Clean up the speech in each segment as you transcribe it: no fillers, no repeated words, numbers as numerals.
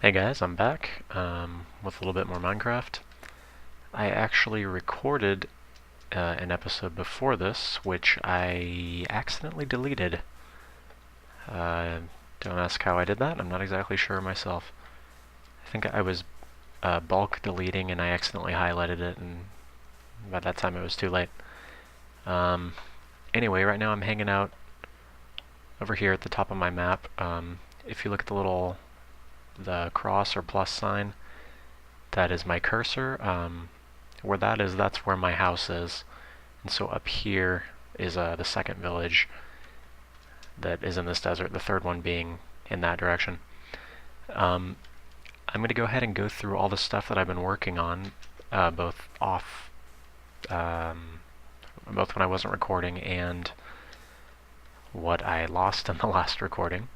Hey guys, I'm back with a little bit more Minecraft. I actually recorded an episode before this, which I accidentally deleted. Don't ask how I did that, I'm not exactly sure myself. I think I was bulk deleting and I accidentally highlighted it, and by that time it was too late. Anyway, right now I'm hanging out over here at the top of my map. If you look at the cross or plus sign, that is my cursor. Where that is, that's where my house is. And so up here is the second village that is in this desert, the third one being in that direction. I'm going to go ahead and go through all the stuff that I've been working on, both when I wasn't recording and what I lost in the last recording.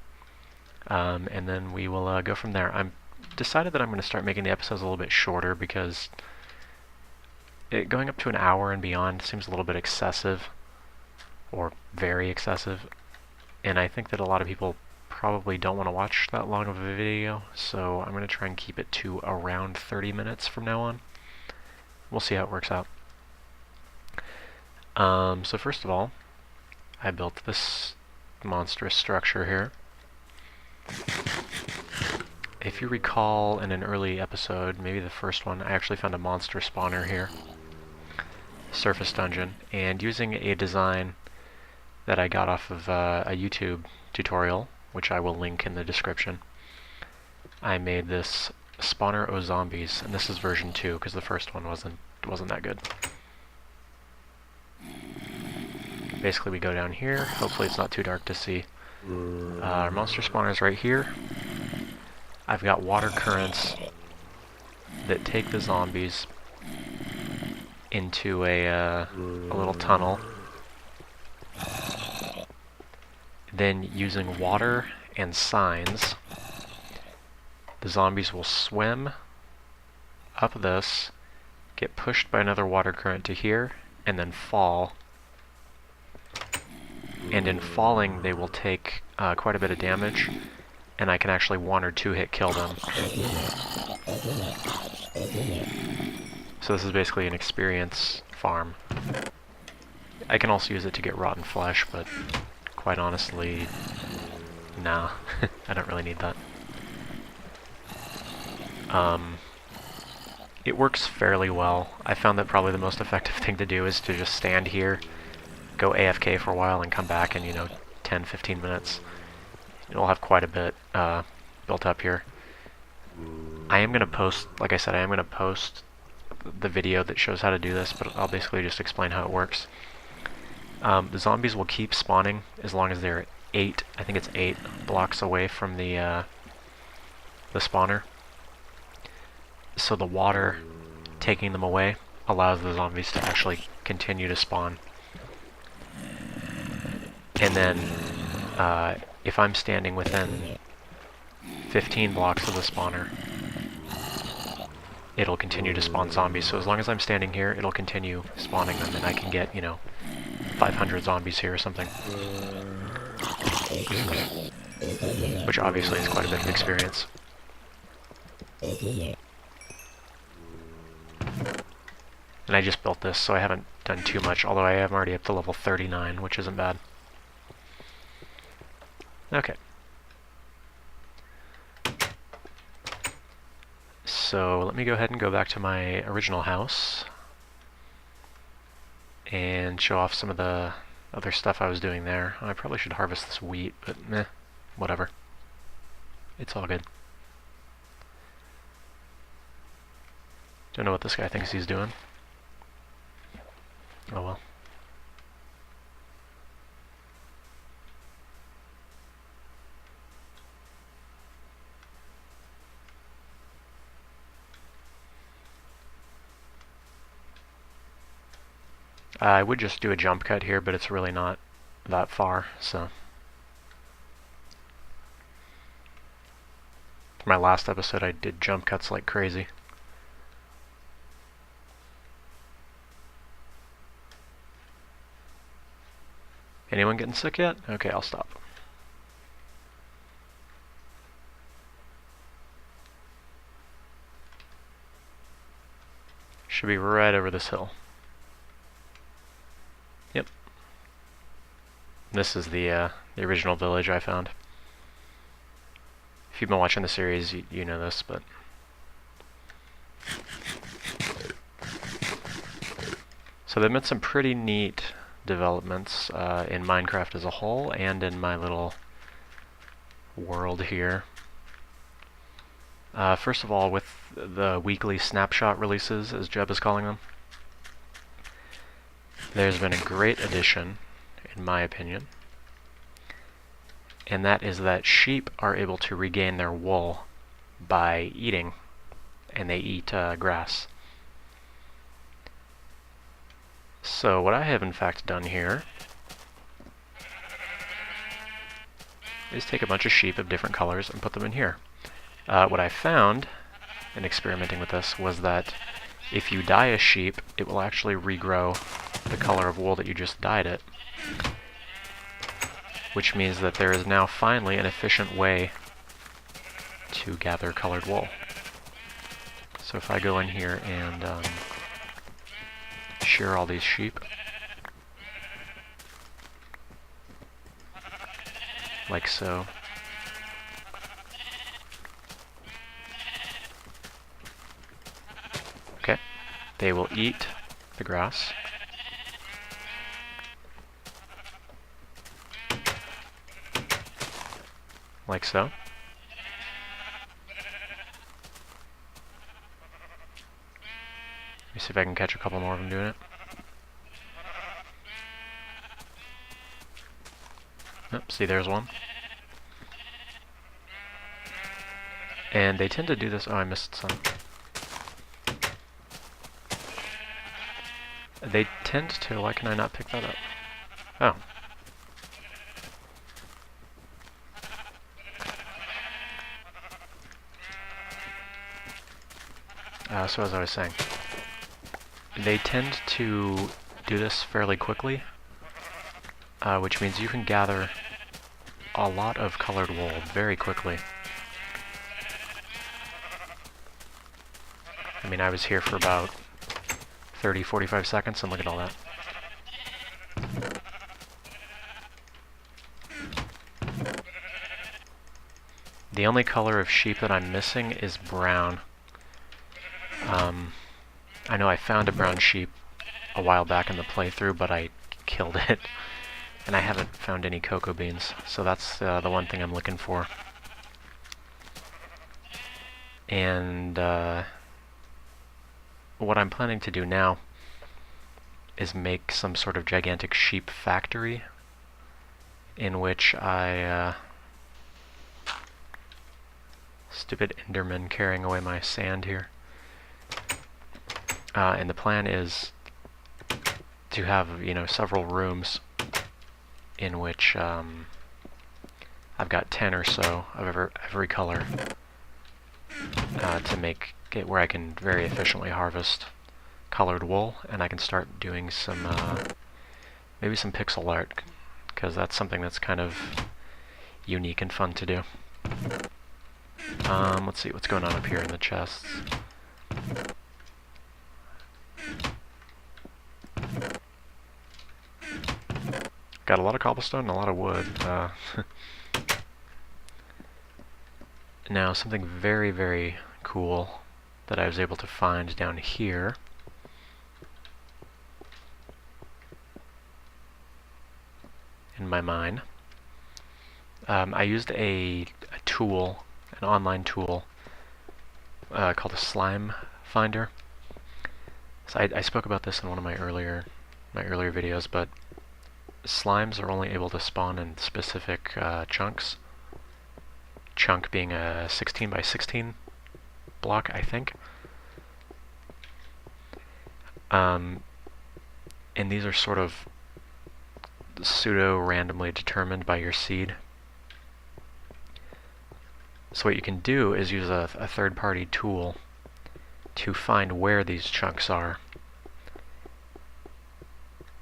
And then we will go from there. I'm decided that I'm going to start making the episodes a little bit shorter because going up to an hour and beyond seems a little bit excessive, or very excessive, and I think that a lot of people probably don't want to watch that long of a video, so I'm going to try and keep it to around 30 minutes from now on. We'll see how it works out. So first of all, I built this monstrous structure here. If you recall in an early episode, maybe the first one, I actually found a monster spawner here. Surface dungeon, and using a design that I got off of a YouTube tutorial, which I will link in the description, I made this spawner o zombies, and this is version 2 because the first one wasn't that good. Basically we go down here, hopefully it's not too dark to see. Our monster spawner is right here. I've got water currents that take the zombies into a little tunnel. Then using water and signs, the zombies will swim up this, get pushed by another water current to here, and then fall. And in falling they will take quite a bit of damage, and I can actually 1 or 2 hit kill them. So this is basically an experience farm. I can also use it to get rotten flesh, but quite honestly, nah, I don't really need that. It works fairly well. I found that probably the most effective thing to do is to just stand here, go AFK for a while, and come back in, 10-15 minutes. It'll have quite a bit built up here. I am going to post, like I said, I am going to post the video that shows how to do this, but I'll basically just explain how it works. The zombies will keep spawning as long as they're 8, I think it's 8 blocks away from the spawner. So the water taking them away allows the zombies to actually continue to spawn. And then if I'm standing within 15 blocks of the spawner, it'll continue to spawn zombies. So as long as I'm standing here, it'll continue spawning them, and I can get, 500 zombies here or something. Which obviously is quite a bit of experience. And I just built this, so I haven't done too much, although I am already up to level 39, which isn't bad. Okay. So let me go ahead and go back to my original house and show off some of the other stuff I was doing there. I probably should harvest this wheat, but meh, whatever. It's all good. Don't know what this guy thinks he's doing. Oh well. I would just do a jump cut here, but it's really not that far, so. For my last episode, I did jump cuts like crazy. Anyone getting sick yet? Okay, I'll stop. Should be right over this hill. Yep. This is the original village I found. If you've been watching the series, you know this, but... So they've made some pretty neat developments in Minecraft as a whole, and in my little world here. First of all, with the weekly snapshot releases, as Jeb is calling them, there's been a great addition, in my opinion, and that is that sheep are able to regain their wool by eating, and they eat grass. So what I have in fact done here is take a bunch of sheep of different colors and put them in here. What I found in experimenting with this was that if you dye a sheep, it will actually regrow the color of wool that you just dyed it, which means that there is now finally an efficient way to gather colored wool. So if I go in here and shear all these sheep, like so. Okay, they will eat the grass. Like so. Let me see if I can catch a couple more of them doing it. Oh, see, there's one. And they tend to do this. Oh, I missed some. They tend to. Why can I not pick that up? Oh. So as I was saying, they tend to do this fairly quickly, which means you can gather a lot of colored wool very quickly. I mean, I was here for about 30-45 seconds, and look at all that. The only color of sheep that I'm missing is brown. I know I found a brown sheep a while back in the playthrough, but I killed it, and I haven't found any cocoa beans, so that's the one thing I'm looking for. And what I'm planning to do now is make some sort of gigantic sheep factory in which I... Stupid Enderman carrying away my sand here. And the plan is to have, you know, several rooms in which I've got 10 or so of every color to make it where I can very efficiently harvest colored wool, and I can start doing some maybe some pixel art, because that's something that's kind of unique and fun to do. Let's see what's going on up here in the chests. Got a lot of cobblestone and a lot of wood. Now, something very, very cool that I was able to find down here in my mine. I used a tool, an online tool called a slime finder. So I spoke about this in one of my earlier videos, but slimes are only able to spawn in specific chunks. Chunk being a 16 by 16 block, I think. And these are sort of pseudo-randomly determined by your seed. So what you can do is use a third-party tool to find where these chunks are.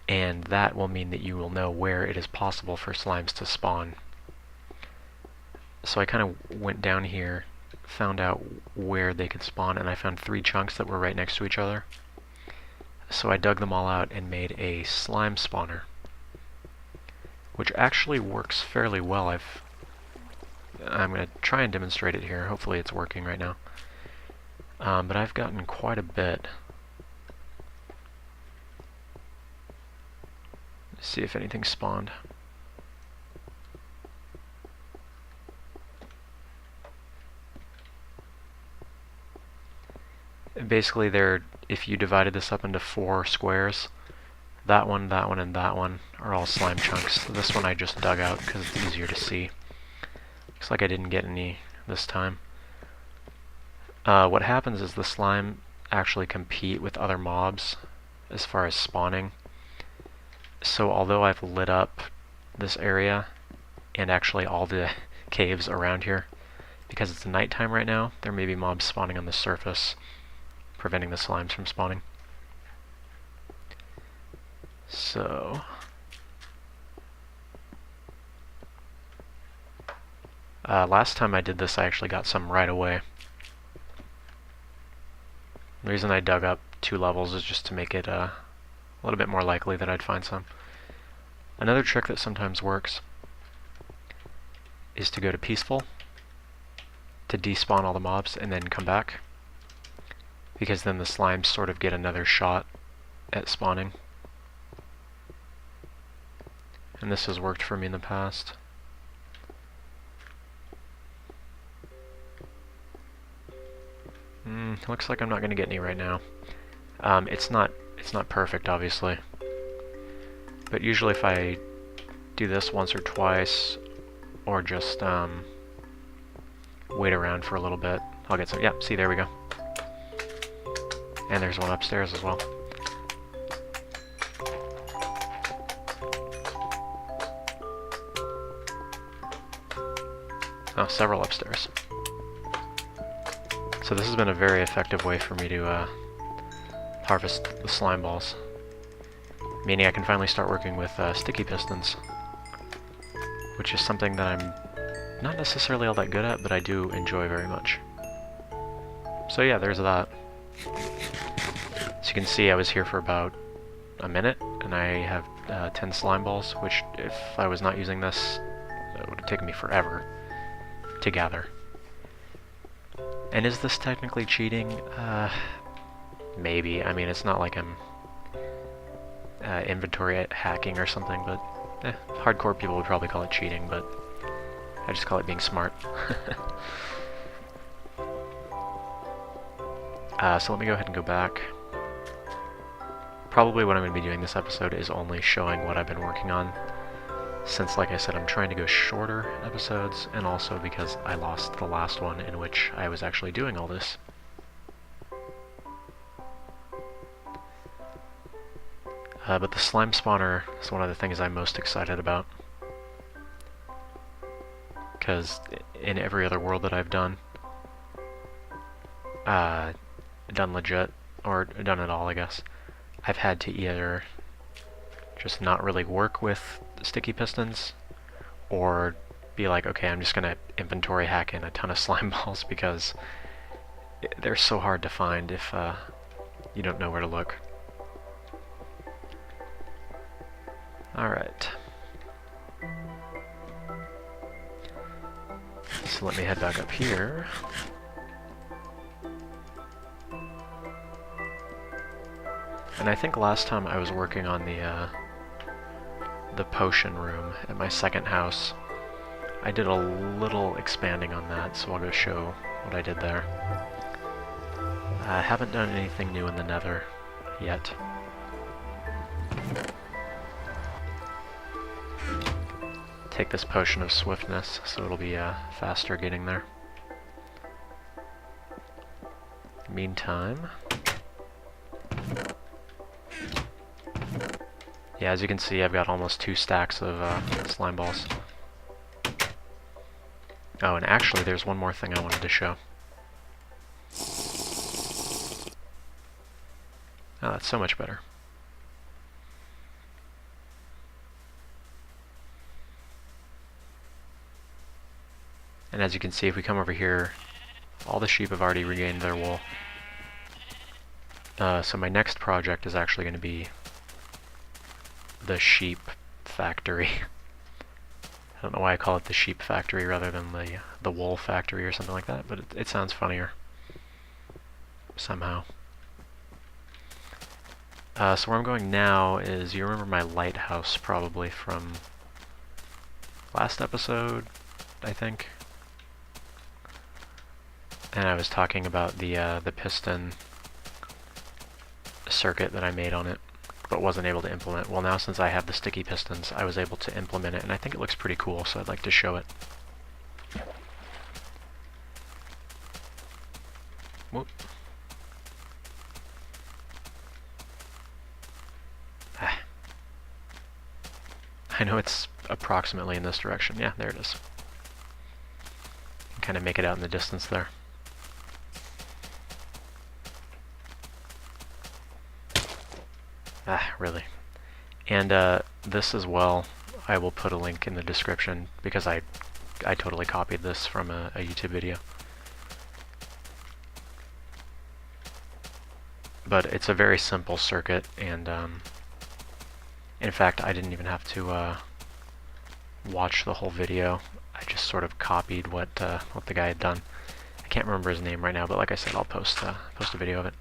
And that will mean that you will know where it is possible for slimes to spawn. So I kind of went down here, found out where they could spawn, and I found 3 chunks that were right next to each other. So I dug them all out and made a slime spawner, which actually works fairly well. I'm going to try and demonstrate it here. Hopefully it's working right now. But I've gotten quite a bit. Let's see if anything spawned. Basically, if you divided this up into 4 squares, that one, and that one are all slime chunks. This one I just dug out because it's easier to see. Looks like I didn't get any this time. What happens is the slime actually compete with other mobs as far as spawning. So although I've lit up this area and actually all the caves around here, because it's nighttime right now, there may be mobs spawning on the surface, preventing the slimes from spawning. So last time I did this, I actually got some right away. The reason I dug up 2 levels is just to make it a little bit more likely that I'd find some. Another trick that sometimes works is to go to peaceful, to despawn all the mobs, and then come back, because then the slimes sort of get another shot at spawning. And this has worked for me in the past. Looks like I'm not going to get any right now. It's not perfect, obviously. But usually if I do this once or twice, or just wait around for a little bit, I'll get some. Yeah, see, there we go. And there's one upstairs as well. Oh, several upstairs. So this has been a very effective way for me to harvest the slime balls. Meaning I can finally start working with sticky pistons, which is something that I'm not necessarily all that good at, but I do enjoy very much. So yeah, there's that. As you can see, I was here for about a minute, and I have 10 slime balls, which if I was not using this, it would have taken me forever to gather. And is this technically cheating? Maybe. I mean, it's not like I'm inventory hacking or something, but hardcore people would probably call it cheating, but I just call it being smart. So let me go ahead and go back. Probably what I'm going to be doing this episode is only showing what I've been working on, since, like I said, I'm trying to go shorter episodes, and also because I lost the last one in which I was actually doing all this. But the slime spawner is one of the things I'm most excited about, because in every other world that I've done legit, or done it all, I guess, I've had to either just not really work with sticky pistons, or be like, okay, I'm just gonna inventory hack in a ton of slime balls, because they're so hard to find if you don't know where to look. Alright. So let me head back up here. And I think last time I was working on the potion room at my second house. I did a little expanding on that, so I'll go show what I did there. I haven't done anything new in the Nether yet. Take this potion of swiftness, so it'll be faster getting there. Meantime, yeah, as you can see, I've got almost 2 stacks of slime balls. Oh, and actually, there's one more thing I wanted to show. Oh, that's so much better. And as you can see, if we come over here, all the sheep have already regained their wool. So my next project is actually going to be the sheep factory. I don't know why I call it the sheep factory rather than the wool factory or something like that, but it sounds funnier somehow. So where I'm going now is, you remember my lighthouse probably from last episode, I think? And I was talking about the piston circuit that I made on it, but wasn't able to implement. Well, now since I have the sticky pistons, I was able to implement it, and I think it looks pretty cool, so I'd like to show it. Whoop. I know it's approximately in this direction. Yeah, there it is. Kind of make it out in the distance there. Really. And this as well, I will put a link in the description because I totally copied this from a YouTube video. But it's a very simple circuit, and in fact, I didn't even have to watch the whole video. I just sort of copied what the guy had done. I can't remember his name right now, but like I said, I'll post a video of it.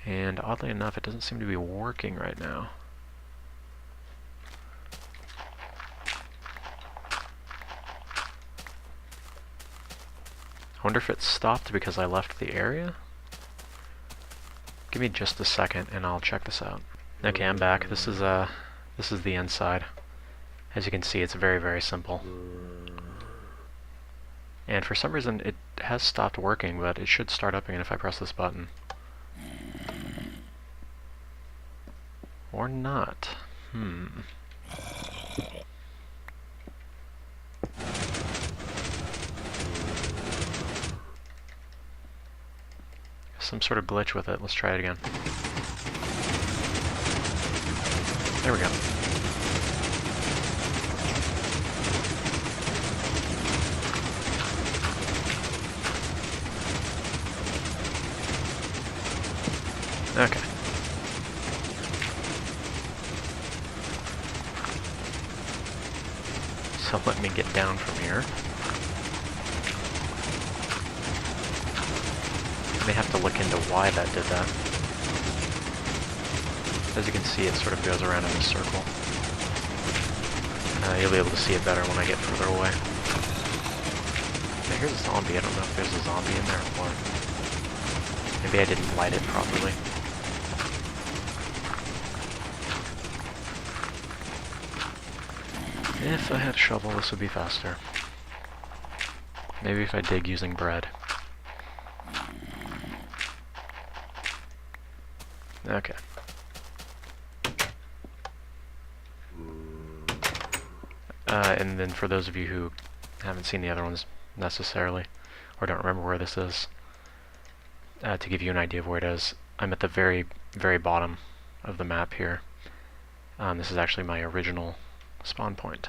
And oddly enough, it doesn't seem to be working right now. I wonder if it stopped because I left the area? Give me just a second and I'll check this out. Okay, I'm back. This is the inside. As you can see, it's very, very simple. And for some reason it has stopped working, but it should start up again if I press this button. Or not. Some sort of glitch with it. Let's try it again. There we go. Okay. So let me get down from here. I may have to look into why that did that. As you can see, it sort of goes around in a circle. You'll be able to see it better when I get further away. Now here's a zombie. I don't know if there's a zombie in there or maybe I didn't light it properly. If I had a shovel, this would be faster. Maybe if I dig using bread. Okay. And then for those of you who haven't seen the other ones necessarily, or don't remember where this is, to give you an idea of where it is, I'm at the very, very bottom of the map here. This is actually my original spawn point.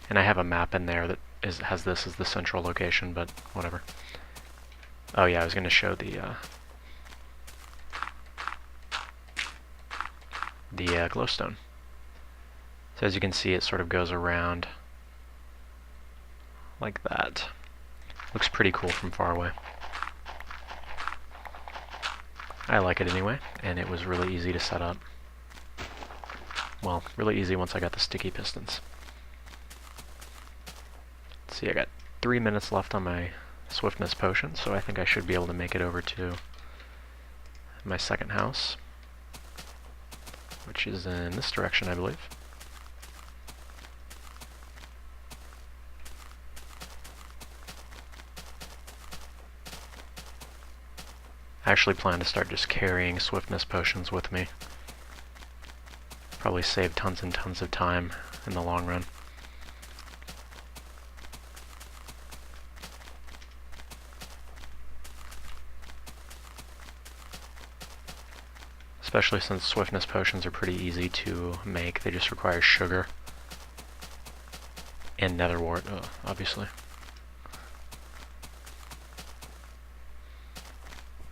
And I have a map in there that has this as the central location, but whatever. Oh yeah, I was going to show the glowstone. So as you can see, it sort of goes around like that. Looks pretty cool from far away. I like it anyway, and it was really easy to set up. Well, really easy once I got the sticky pistons. Let's see, I got 3 minutes left on my swiftness potion, so I think I should be able to make it over to my second house, which is in this direction, I believe. I actually plan to start just carrying swiftness potions with me. Probably save tons and tons of time in the long run. Especially since swiftness potions are pretty easy to make. They just require sugar and Nether Wart, obviously.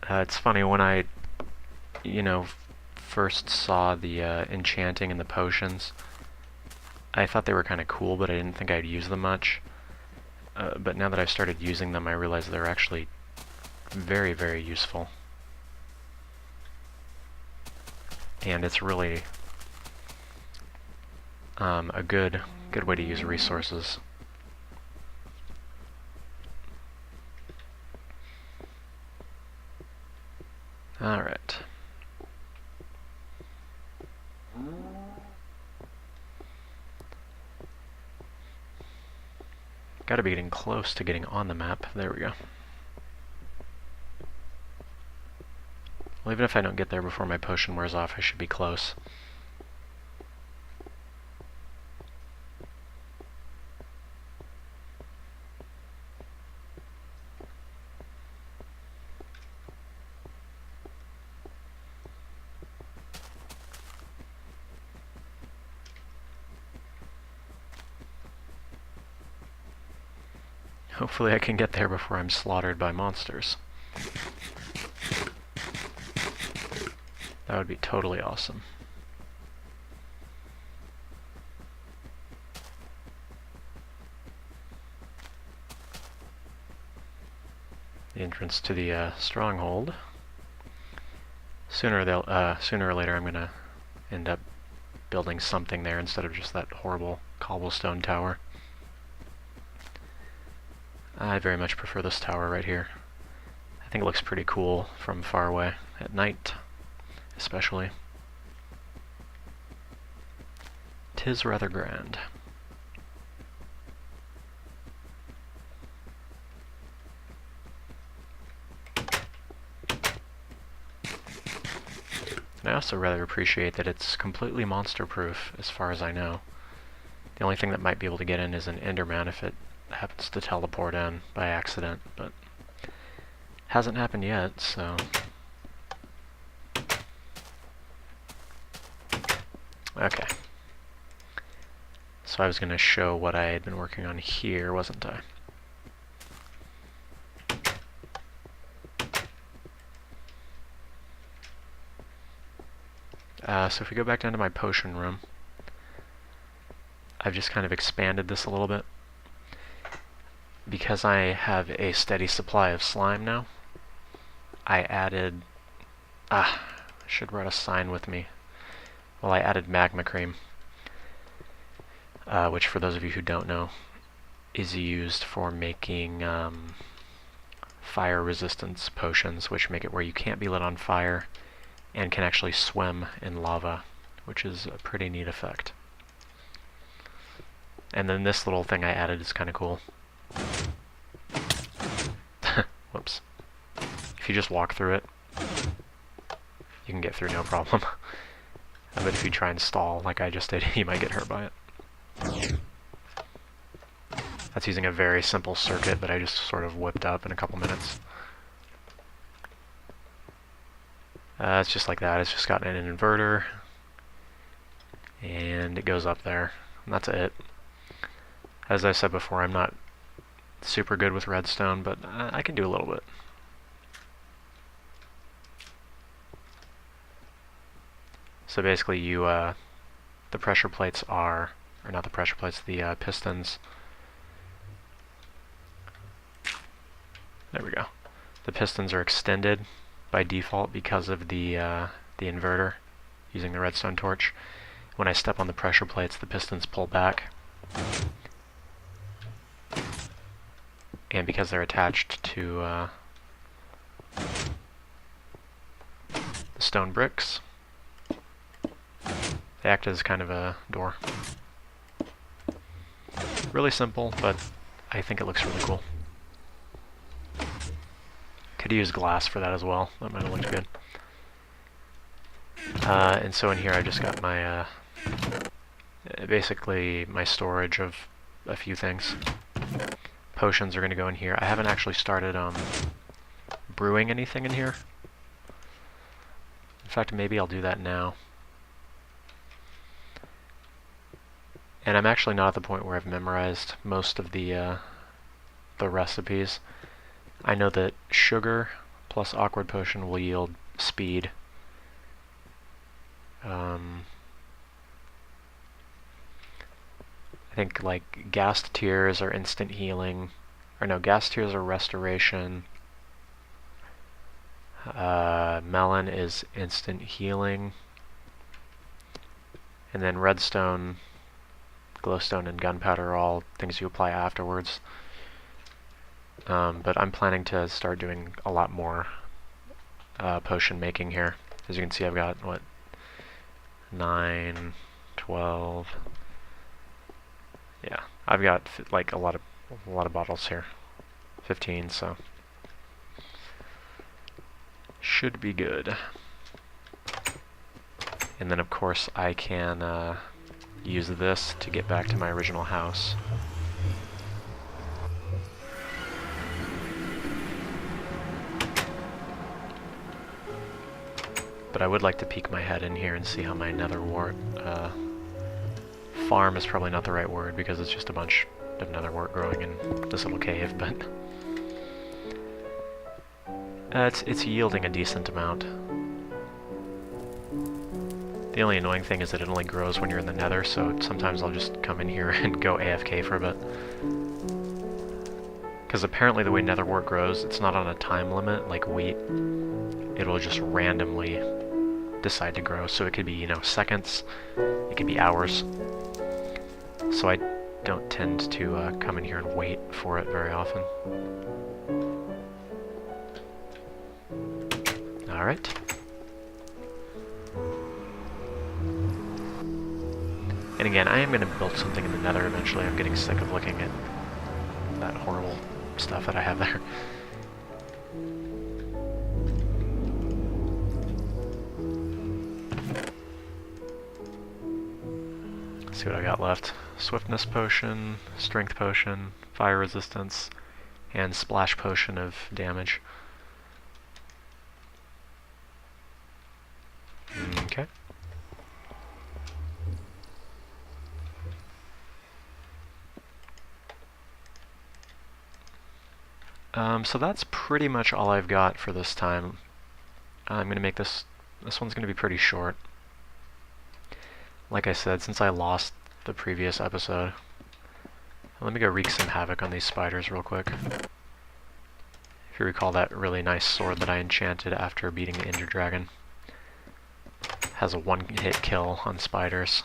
It's funny, when I, you know, first saw the enchanting and the potions, I thought they were kind of cool, but I didn't think I'd use them much. But now that I've started using them, I realize they're actually very, very useful. And it's really a good way to use resources. Alright. Gotta be getting close to getting on the map. There we go. Well, even if I don't get there before my potion wears off, I should be close. Hopefully I can get there before I'm slaughtered by monsters. That would be totally awesome. The entrance to the stronghold. Sooner or later I'm gonna end up building something there instead of just that horrible cobblestone tower. I very much prefer this tower right here. I think it looks pretty cool from far away, at night especially. 'Tis rather grand. And I also rather appreciate that it's completely monster-proof, as far as I know. The only thing that might be able to get in is an Enderman if it happens to teleport in by accident, but hasn't happened yet, so... Okay. So I was going to show what I had been working on here, wasn't I? So if we go back down to my potion room, I've just kind of expanded this a little bit. Because I have a steady supply of slime now, I added... I should write a sign with me. Well, I added magma cream, which for those of you who don't know, is used for making fire resistance potions, which make it where you can't be lit on fire and can actually swim in lava, which is a pretty neat effect. And then this little thing I added is kind of cool. Whoops. If you just walk through it, you can get through no problem. But if you try and stall like I just did, you might get hurt by it. That's using a very simple circuit that I just sort of whipped up in a couple minutes. It's just like that. It's just got an inverter, and it goes up there, and that's it. As I said before, I'm not super good with redstone, but I can do a little bit. So basically the pressure plates are, or not the pressure plates, the pistons. There we go. The pistons are extended by default because of the inverter using the redstone torch. When I step on the pressure plates, the pistons pull back. And because they're attached to the stone bricks, they act as kind of a door. Really simple, but I think it looks really cool. Could use glass for that as well. That might have looked good. And so in here I just got my, basically my storage of a few things. Potions are going to go in here. I haven't actually started brewing anything in here. In fact, maybe I'll do that now. And I'm actually not at the point where I've memorized most of the recipes. I know that sugar plus awkward potion will yield speed. I think like ghast tears are instant healing, or no, ghast tears are restoration. Melon is instant healing, and then redstone, glowstone, and gunpowder are all things you apply afterwards. But I'm planning to start doing a lot more potion making here. As you can see, I've got, what, 9, 12... Yeah, I've got like a lot of bottles here. 15, so should be good. And then of course I can use this to get back to my original house. But I would like to peek my head in here and see how my Nether Wart farm is probably not the right word because it's just a bunch of Nether Wart growing in this little cave, but it's yielding a decent amount. The only annoying thing is that it only grows when you're in the Nether, so sometimes I'll just come in here and go AFK for a bit. Because apparently the way Nether Wart grows, it's not on a time limit like wheat. It'll just randomly decide to grow, so it could be, you know, seconds, it could be hours. So I don't tend to come in here and wait for it very often. Alright. And again, I am going to build something in the Nether eventually. I'm getting sick of looking at that horrible stuff that I have there. Let's see what I got left. Swiftness potion, strength potion, fire resistance, and splash potion of damage. Okay. So that's pretty much all I've got for this time. I'm going to make this one's going to be pretty short. Like I said, since I lost the previous episode, let me go wreak some havoc on these spiders real quick. If you recall that really nice sword that I enchanted after beating the Ender Dragon. Has a one-hit kill on spiders.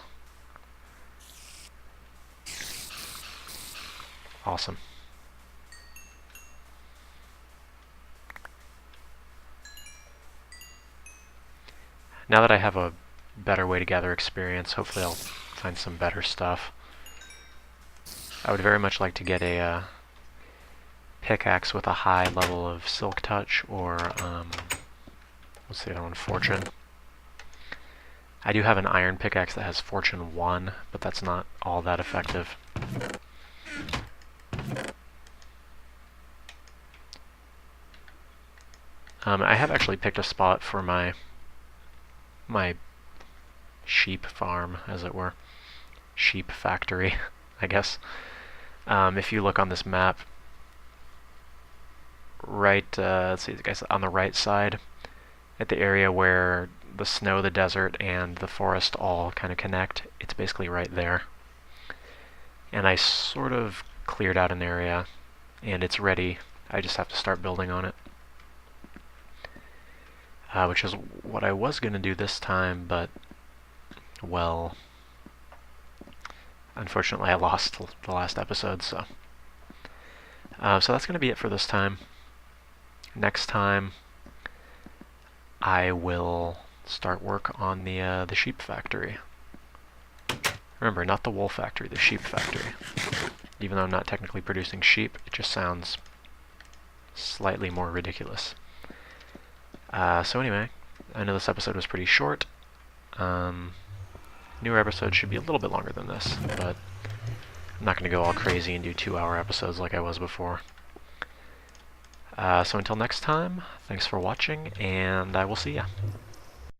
Awesome. Now that I have a better way to gather experience, hopefully I'll find some better stuff. I would very much like to get a pickaxe with a high level of silk touch, or what's the other one? Fortune. I do have an iron pickaxe that has Fortune 1, but that's not all that effective. I have actually picked a spot for my sheep farm, as it were. Sheep factory, I guess. If you look on this map, right, let's see, guys, on the right side, at the area where the snow, the desert, and the forest all kind of connect, it's basically right there. And I sort of cleared out an area, and it's ready. I just have to start building on it. Which is what I was going to do this time, but, well, unfortunately I lost the last episode, so. So that's going to be it for this time. Next time, I will start work on the sheep factory. Remember, not the wool factory, the sheep factory. Even though I'm not technically producing sheep, it just sounds slightly more ridiculous. So anyway, I know this episode was pretty short. Newer episodes should be a little bit longer than this, but I'm not going to go all crazy and do 2-hour episodes like I was before. So until next time, thanks for watching, and I will see ya.